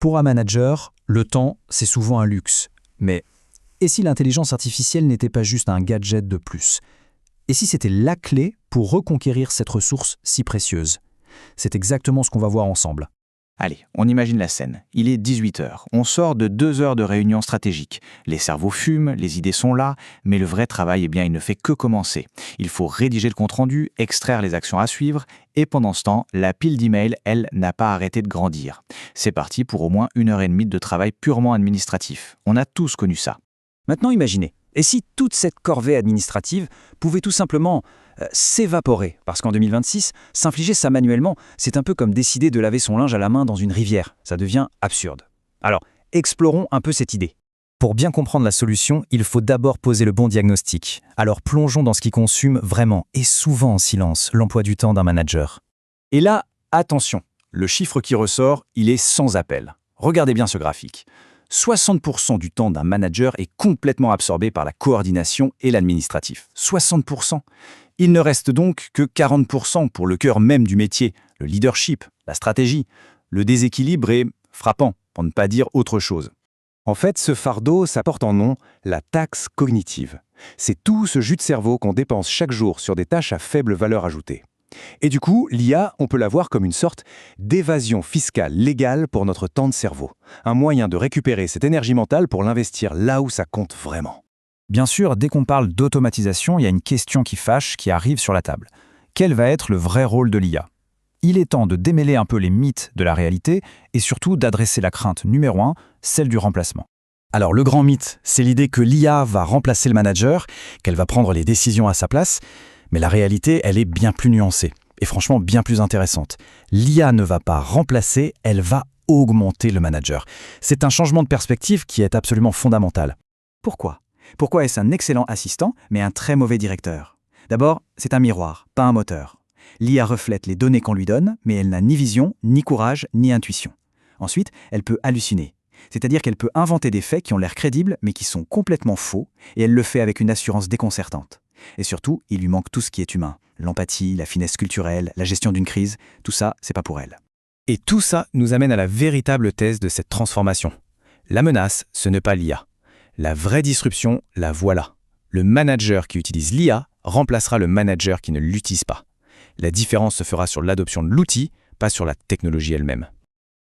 Pour un manager, le temps, c'est souvent un luxe. Mais et si l'intelligence artificielle n'était pas juste un gadget de plus? Et si c'était la clé pour reconquérir cette ressource si précieuse? C'est exactement ce qu'on va voir ensemble. Allez, on imagine la scène. Il est 18 heures. On sort de 2 heures de réunion stratégique. Les cerveaux fument, les idées sont là, mais le vrai travail, il ne fait que commencer. Il faut rédiger le compte-rendu, extraire les actions à suivre, et pendant ce temps, la pile d'emails, elle, n'a pas arrêté de grandir. C'est parti pour au moins 1 heure et demie de travail purement administratif. On a tous connu ça. Maintenant imaginez, et si toute cette corvée administrative pouvait tout simplement s'évaporer? Parce qu'en 2026, s'infliger ça manuellement, c'est un peu comme décider de laver son linge à la main dans une rivière. Ça devient absurde. Alors, explorons un peu cette idée. Pour bien comprendre la solution, il faut d'abord poser le bon diagnostic. Alors plongeons dans ce qui consume vraiment, et souvent en silence, l'emploi du temps d'un manager. Et là, attention, le chiffre qui ressort, il est sans appel. Regardez bien ce graphique. 60% du temps d'un manager est complètement absorbé par la coordination et l'administratif. 60%. Il ne reste donc que 40% pour le cœur même du métier, le leadership, la stratégie. Le déséquilibre est frappant, pour ne pas dire autre chose. En fait, ce fardeau, ça porte en nom la taxe cognitive. C'est tout ce jus de cerveau qu'on dépense chaque jour sur des tâches à faible valeur ajoutée. Et du coup, l'IA, on peut la voir comme une sorte d'évasion fiscale légale pour notre temps de cerveau. Un moyen de récupérer cette énergie mentale pour l'investir là où ça compte vraiment. Bien sûr, dès qu'on parle d'automatisation, il y a une question qui fâche, qui arrive sur la table. Quel va être le vrai rôle de l'IA? Il est temps de démêler un peu les mythes de la réalité et surtout d'adresser la crainte numéro 1, celle du remplacement. Alors le grand mythe, c'est l'idée que l'IA va remplacer le manager, qu'elle va prendre les décisions à sa place, mais la réalité, elle est bien plus nuancée et franchement bien plus intéressante. L'IA ne va pas remplacer, elle va augmenter le manager. C'est un changement de perspective qui est absolument fondamental. Pourquoi? Pourquoi est-ce un excellent assistant, mais un très mauvais directeur? D'abord, c'est un miroir, pas un moteur. L'IA reflète les données qu'on lui donne, mais elle n'a ni vision, ni courage, ni intuition. Ensuite, elle peut halluciner. C'est-à-dire qu'elle peut inventer des faits qui ont l'air crédibles, mais qui sont complètement faux, et elle le fait avec une assurance déconcertante. Et surtout, il lui manque tout ce qui est humain. L'empathie, la finesse culturelle, la gestion d'une crise, tout ça, c'est pas pour elle. Et tout ça nous amène à la véritable thèse de cette transformation. La menace, ce n'est pas l'IA. La vraie disruption, la voilà. Le manager qui utilise l'IA remplacera le manager qui ne l'utilise pas. La différence se fera sur l'adoption de l'outil, pas sur la technologie elle-même.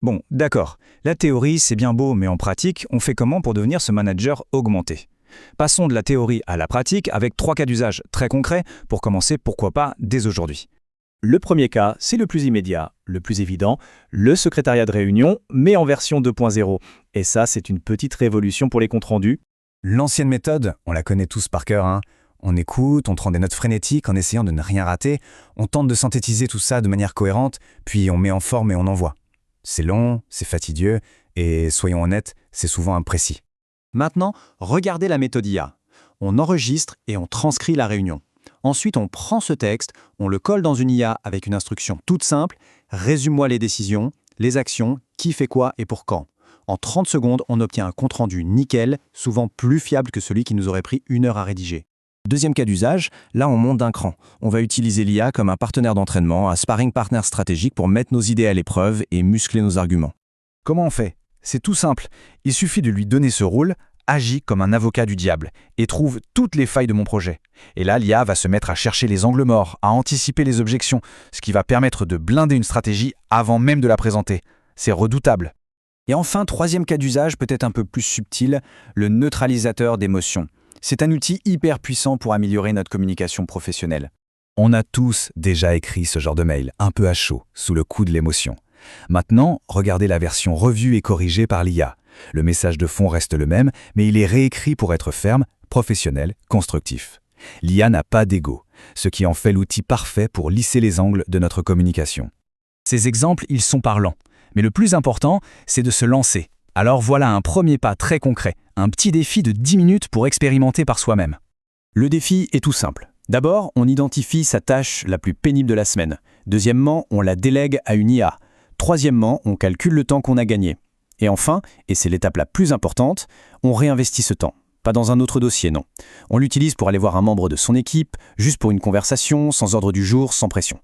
Bon, d'accord. La théorie, c'est bien beau, mais en pratique, on fait comment pour devenir ce manager augmenté? Passons de la théorie à la pratique avec 3 cas d'usage très concrets pour commencer, pourquoi pas, dès aujourd'hui. Le premier cas, c'est le plus immédiat, le plus évident, le secrétariat de réunion, mais en version 2.0. Et ça, c'est une petite révolution pour les comptes rendus. L'ancienne méthode, on la connaît tous par cœur, hein. On écoute, on prend des notes frénétiques en essayant de ne rien rater, on tente de synthétiser tout ça de manière cohérente, puis on met en forme et on envoie. C'est long, c'est fastidieux, et soyons honnêtes, c'est souvent imprécis. Maintenant, regardez la méthode IA. On enregistre et on transcrit la réunion. Ensuite, on prend ce texte, on le colle dans une IA avec une instruction toute simple, résume-moi les décisions, les actions, qui fait quoi et pour quand. En 30 secondes, on obtient un compte-rendu nickel, souvent plus fiable que celui qui nous aurait pris 1 heure à rédiger. Deuxième cas d'usage, là on monte d'un cran. On va utiliser l'IA comme un partenaire d'entraînement, un sparring partner stratégique pour mettre nos idées à l'épreuve et muscler nos arguments. Comment on fait? C'est tout simple. Il suffit de lui donner ce rôle, agis comme un avocat du diable et trouve toutes les failles de mon projet. Et là, l'IA va se mettre à chercher les angles morts, à anticiper les objections, ce qui va permettre de blinder une stratégie avant même de la présenter. C'est redoutable. Et enfin, troisième cas d'usage, peut-être un peu plus subtil, le neutralisateur d'émotions. C'est un outil hyper puissant pour améliorer notre communication professionnelle. On a tous déjà écrit ce genre de mail, un peu à chaud, sous le coup de l'émotion. Maintenant, regardez la version revue et corrigée par l'IA. Le message de fond reste le même, mais il est réécrit pour être ferme, professionnel, constructif. L'IA n'a pas d'ego, ce qui en fait l'outil parfait pour lisser les angles de notre communication. Ces exemples, ils sont parlants. Mais le plus important, c'est de se lancer. Alors voilà un premier pas très concret, un petit défi de 10 minutes pour expérimenter par soi-même. Le défi est tout simple. D'abord, on identifie sa tâche la plus pénible de la semaine. Deuxièmement, on la délègue à une IA. Troisièmement, on calcule le temps qu'on a gagné. Et enfin, et c'est l'étape la plus importante, on réinvestit ce temps. Pas dans un autre dossier, non. On l'utilise pour aller voir un membre de son équipe, juste pour une conversation, sans ordre du jour, sans pression.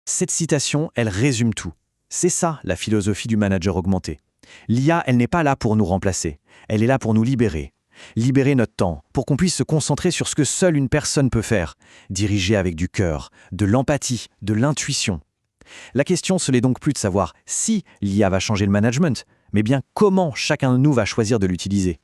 Cette citation, elle résume tout. C'est ça la philosophie du manager augmenté. L'IA, elle n'est pas là pour nous remplacer. Elle est là pour nous libérer. Libérer notre temps, pour qu'on puisse se concentrer sur ce que seule une personne peut faire. Diriger avec du cœur, de l'empathie, de l'intuition. La question, ce n'est donc plus de savoir si l'IA va changer le management, mais bien comment chacun de nous va choisir de l'utiliser.